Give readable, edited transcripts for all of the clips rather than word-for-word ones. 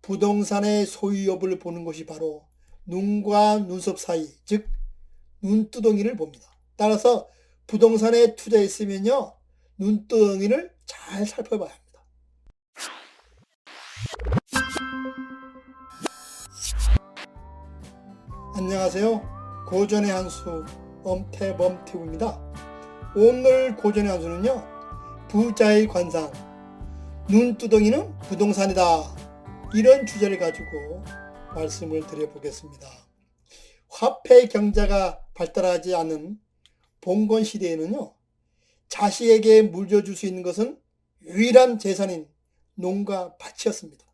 부동산의 소유 여부를 보는 것이 바로 눈과 눈썹 사이, 즉 눈두덩이를 봅니다. 따라서 부동산에 투자했으면요, 눈두덩이를 잘 살펴봐야 합니다. 안녕하세요. 고전의 한수 엄태범TV입니다. 오늘 고전의 한수는요, 부자의 관상, 눈두덩이는 부동산이다, 이런 주제를 가지고 말씀을 드려보겠습니다. 화폐 경제가 발달하지 않은 봉건 시대에는요, 자식에게 물려줄 수 있는 것은 유일한 재산인 농과 밭이었습니다.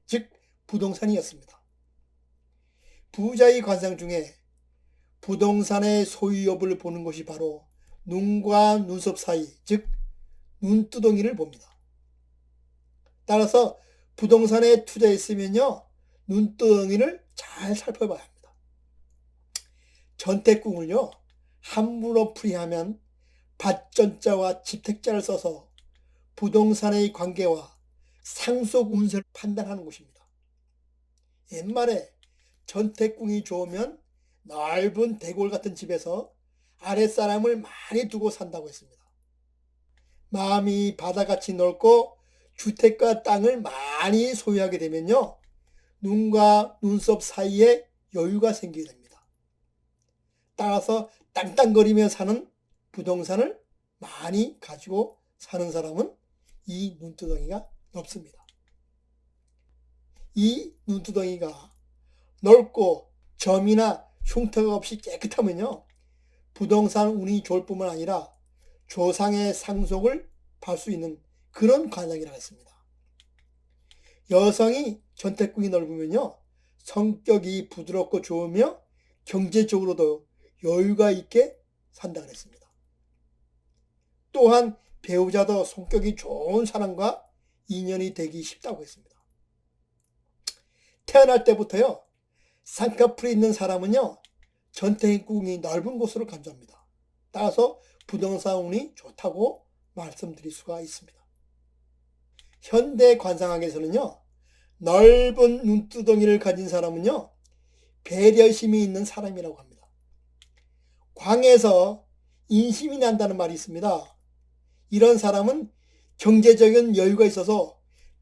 즉 부동산이었습니다. 부자의 관상 중에 부동산의 소유 여부를 보는 것이 바로 눈과 눈썹 사이, 즉 눈두덩이를 봅니다. 따라서 부동산에 투자했으면요, 눈두덩이를 잘 살펴봐야 합니다. 전태궁을요, 한문으로 풀이하면 밭전자와 집택자를 써서 부동산의 관계와 상속 운세를 판단하는 것입니다. 옛말에 전태궁이 좋으면 넓은 대골 같은 집에서 아랫사람을 많이 두고 산다고 했습니다. 마음이 바다같이 넓고 주택과 땅을 많이 소유하게 되면요, 눈과 눈썹 사이에 여유가 생기게 됩니다. 따라서 땅땅거리며 사는 부동산을 많이 가지고 사는 사람은 이 눈두덩이가 넓습니다. 이 눈두덩이가 넓고 점이나 흉터가 없이 깨끗하면요, 부동산 운이 좋을 뿐만 아니라 조상의 상속을 받을 수 있는 그런 관상이라고 했습니다. 여성이 전태궁이 넓으면요, 성격이 부드럽고 좋으며 경제적으로도 여유가 있게 산다고 했습니다. 또한 배우자도 성격이 좋은 사람과 인연이 되기 쉽다고 했습니다. 태어날 때부터요, 쌍꺼풀이 있는 사람은요, 전태궁이 넓은 곳으로 간주합니다. 따라서 부동산 운이 좋다고 말씀드릴 수가 있습니다. 현대 관상학에서는요, 넓은 눈두덩이를 가진 사람은요, 배려심이 있는 사람이라고 합니다. 광에서 인심이 난다는 말이 있습니다. 이런 사람은 경제적인 여유가 있어서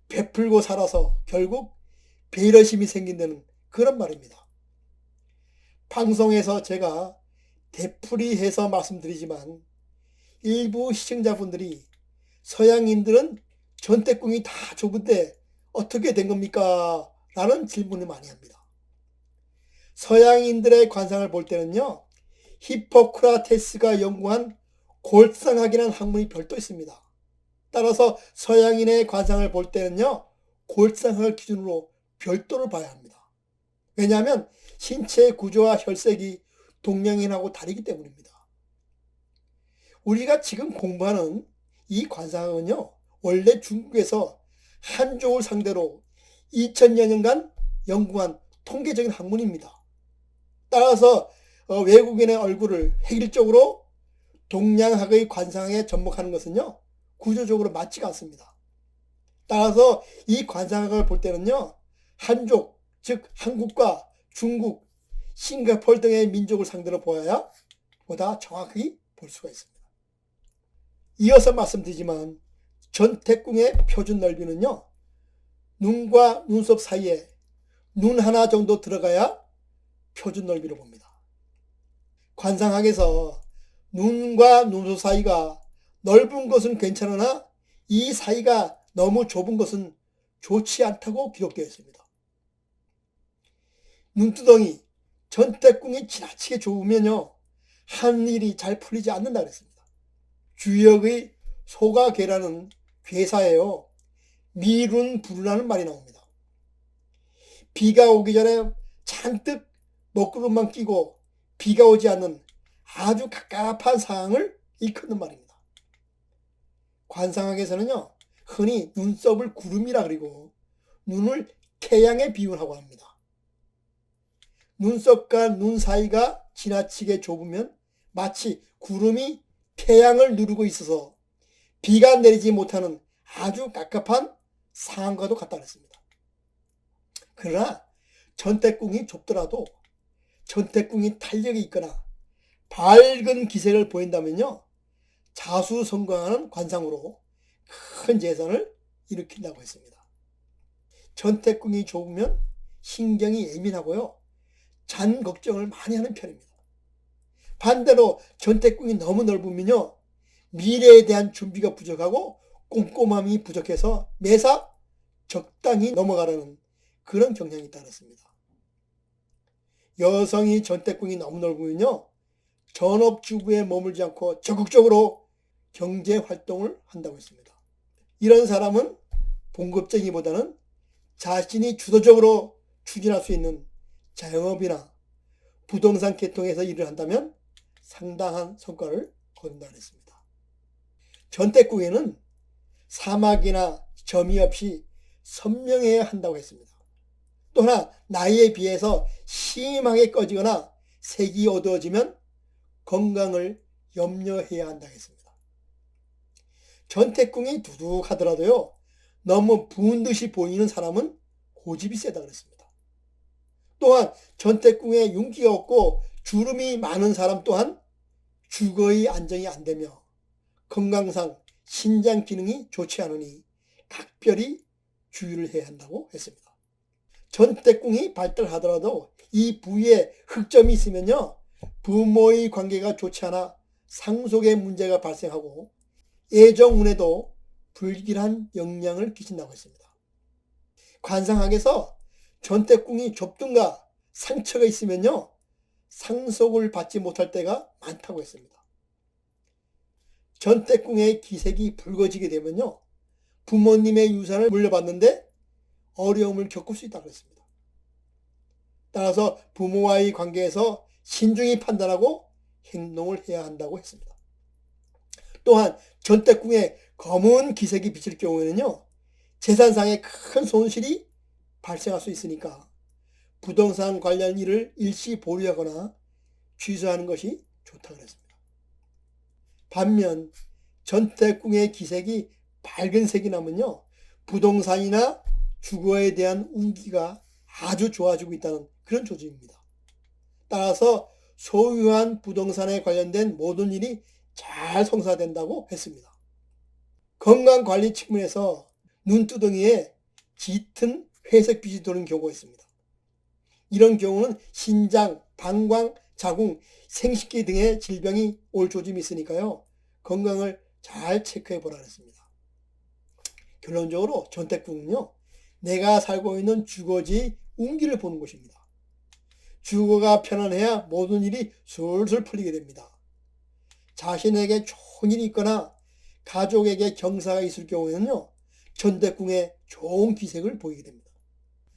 베풀고 살아서 결국 배려심이 생긴다는 그런 말입니다. 방송에서 제가 되풀이해서 말씀드리지만 일부 시청자분들이 서양인들은 전태궁이 다 좁은데 어떻게 된 겁니까? 라는 질문을 많이 합니다. 서양인들의 관상을 볼 때는요, 히포크라테스가 연구한 골상학이라는 학문이 별도 있습니다. 따라서 서양인의 관상을 볼 때는요, 골상학을 기준으로 별도를 봐야 합니다. 왜냐하면 신체 구조와 혈색이 동양인하고 다르기 때문입니다. 우리가 지금 공부하는 이 관상학은요, 원래 중국에서 한족을 상대로 2000여 년간 연구한 통계적인 학문입니다. 따라서 외국인의 얼굴을 획일적으로 동양학의 관상에 접목하는 것은요, 구조적으로 맞지가 않습니다. 따라서 이 관상학을 볼 때는요, 한족, 즉 한국과 중국, 싱가포르 등의 민족을 상대로 보아야 보다 정확히 볼 수가 있습니다. 이어서 말씀드리지만 전태궁의 표준 넓이는요, 눈과 눈썹 사이에 눈 하나 정도 들어가야 표준 넓이로 봅니다. 관상학에서 눈과 눈썹 사이가 넓은 것은 괜찮으나 이 사이가 너무 좁은 것은 좋지 않다고 기록되어 있습니다. 눈두덩이, 전태궁이 지나치게 좁으면요, 한 일이 잘 풀리지 않는다고 했습니다. 주역의 소가 괴라는 괴사예요. 미룬불운하는 말이 나옵니다. 비가 오기 전에 잔뜩 먹구름만 끼고 비가 오지 않는 아주 갑갑한 상황을 일컫는 말입니다. 관상학에서는요, 흔히 눈썹을 구름이라 그리고 눈을 태양에 비유하고 합니다. 눈썹과 눈 사이가 지나치게 좁으면 마치 구름이 태양을 누르고 있어서 비가 내리지 못하는 아주 갑갑한 상황과도 같다 그랬습니다. 그러나 전태궁이 좁더라도 전태궁이 탄력이 있거나 밝은 기색을 보인다면요, 자수성가하는 관상으로 큰 재산을 일으킨다고 했습니다. 전태궁이 좁으면 신경이 예민하고요, 잔 걱정을 많이 하는 편입니다. 반대로 전태궁이 너무 넓으면요, 미래에 대한 준비가 부족하고 꼼꼼함이 부족해서 매사 적당히 넘어가려는 그런 경향이 따랐습니다. 여성이 전태궁이 너무 넓으면요, 전업주부에 머물지 않고 적극적으로 경제활동을 한다고 했습니다. 이런 사람은 봉급쟁이보다는 자신이 주도적으로 추진할 수 있는 자영업이나 부동산 계통에서 일을 한다면 상당한 성과를 거둔다고 했습니다. 전태궁에는 사막이나 점이 없이 선명해야 한다고 했습니다. 또 하나, 나이에 비해서 심하게 꺼지거나 색이 어두워지면 건강을 염려해야 한다고 했습니다. 전태궁이 두둑하더라도요, 너무 부은 듯이 보이는 사람은 고집이 세다고 했습니다. 또한 전태궁에 윤기가 없고 주름이 많은 사람 또한 주거의 안정이 안 되며 건강상 신장 기능이 좋지 않으니 각별히 주의를 해야 한다고 했습니다. 전태궁이 발달하더라도 이 부위에 흑점이 있으면요, 부모의 관계가 좋지 않아 상속의 문제가 발생하고 애정운에도 불길한 영향을 끼친다고 했습니다. 관상학에서 전태궁이 좁든가 상처가 있으면요, 상속을 받지 못할 때가 많다고 했습니다. 전태궁의 기색이 붉어지게 되면요, 부모님의 유산을 물려받는데 어려움을 겪을 수 있다고 했습니다. 따라서 부모와의 관계에서 신중히 판단하고 행동을 해야 한다고 했습니다. 또한 전태궁에 검은 기색이 비칠 경우에는요, 재산상의 큰 손실이 발생할 수 있으니까 부동산 관련 일을 일시 보류하거나 취소하는 것이 좋다고 했습니다. 반면 전태궁의 기색이 밝은 색이 나면요, 부동산이나 주거에 대한 운기가 아주 좋아지고 있다는 그런 조짐입니다. 따라서 소유한 부동산에 관련된 모든 일이 잘 성사된다고 했습니다. 건강관리 측면에서 눈두덩이에 짙은 회색빛이 도는 경우가 있습니다. 이런 경우는 신장, 방광, 자궁, 생식기 등의 질병이 올 조짐이 있으니까요, 건강을 잘 체크해 보라 했습니다. 결론적으로 전태궁은요, 내가 살고 있는 주거지의 운기를 보는 곳입니다. 주거가 편안해야 모든 일이 술술 풀리게 됩니다. 자신에게 좋은 일이 있거나 가족에게 경사가 있을 경우에는요, 전태궁에 좋은 기색을 보이게 됩니다.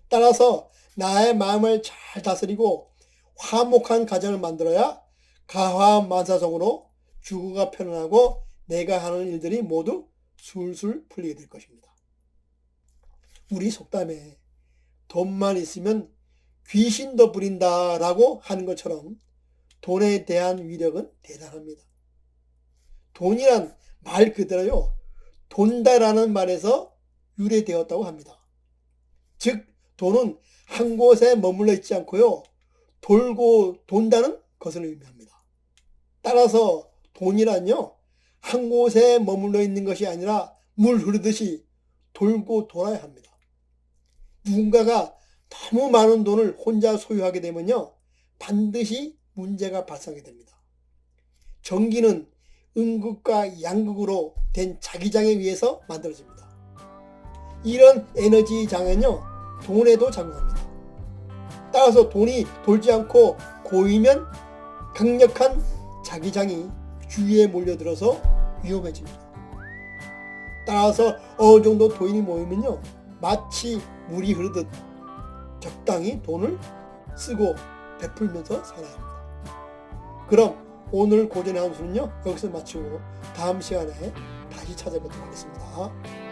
따라서 나의 마음을 잘 다스리고 화목한 가정을 만들어야 가화만사성으로 주거가 편안하고 내가 하는 일들이 모두 술술 풀리게 될 것입니다. 우리 속담에 돈만 있으면 귀신도 부린다 라고 하는 것처럼 돈에 대한 위력은 대단합니다. 돈이란 말 그대로요, 돈다라는 말에서 유래되었다고 합니다. 즉 돈은 한 곳에 머물러 있지 않고요, 돌고 돈다는 것을 의미합니다. 따라서 돈이란요, 한 곳에 머물러 있는 것이 아니라 물 흐르듯이 돌고 돌아야 합니다. 누군가가 너무 많은 돈을 혼자 소유하게 되면요, 반드시 문제가 발생하게 됩니다. 전기는 음극과 양극으로 된 자기장에 의해서 만들어집니다. 이런 에너지 장애는요, 돈에도 작용합니다. 따라서 돈이 돌지 않고 고이면 강력한 자기장이 주위에 몰려들어서 위험해집니다. 따라서 어느 정도 돈이 모이면요, 마치 물이 흐르듯 적당히 돈을 쓰고 베풀면서 살아야 합니다. 그럼 오늘 고전의 함수는요, 여기서 마치고 다음 시간에 다시 찾아뵙도록 하겠습니다.